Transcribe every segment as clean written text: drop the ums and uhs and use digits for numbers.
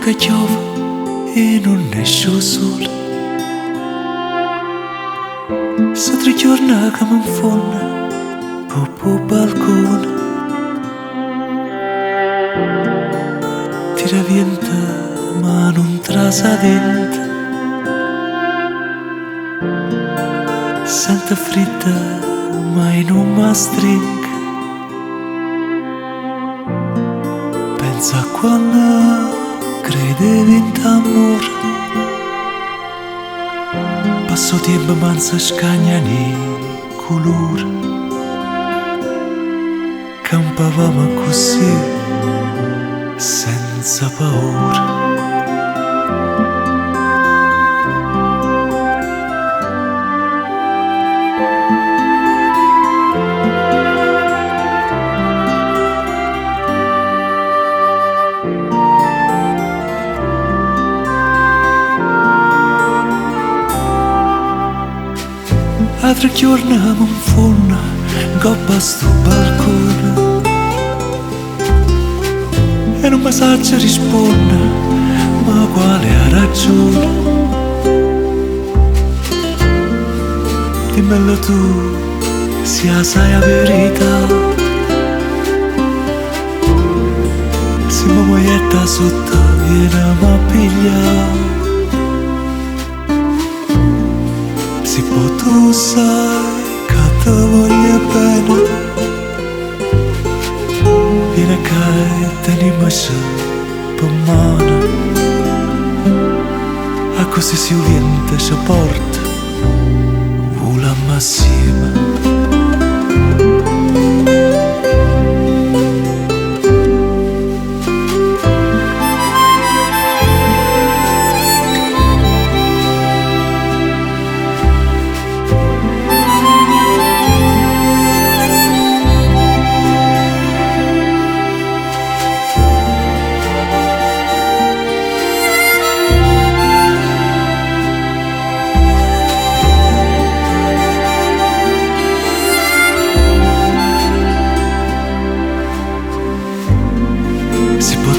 che piove e non esce il sole. Se 3 giorni che mi infonda po' balcone, tira vento ma non trasa dentro. Sente fritta mai non mi stringe. Pensa a quando credevi in t'amore. Passo tempo ma non si scagna né colore. Campavamo così senza paura. Altri giorni mi infonda gobba sto balcone e non mi sa rispondere, ma quale ha ragione? Dimmelo tu, se sai la verità. Se mi moglietta sotto viene a pigliare. Se poi tu sai che ti voglio bene, vieni che tenimi per mano, a così si orienta si porta, volammo assieme.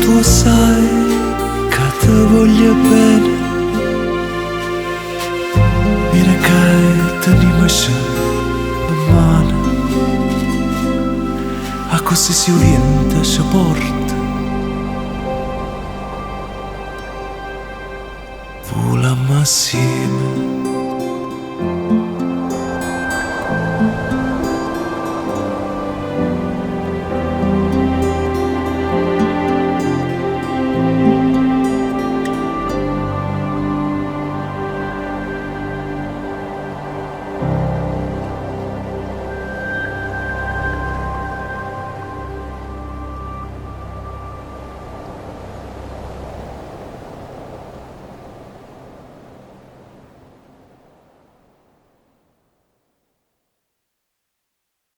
Tu sai che ti voglio bene, vieni che tenimi in mano, a così si orienta, si porta, volammo assieme.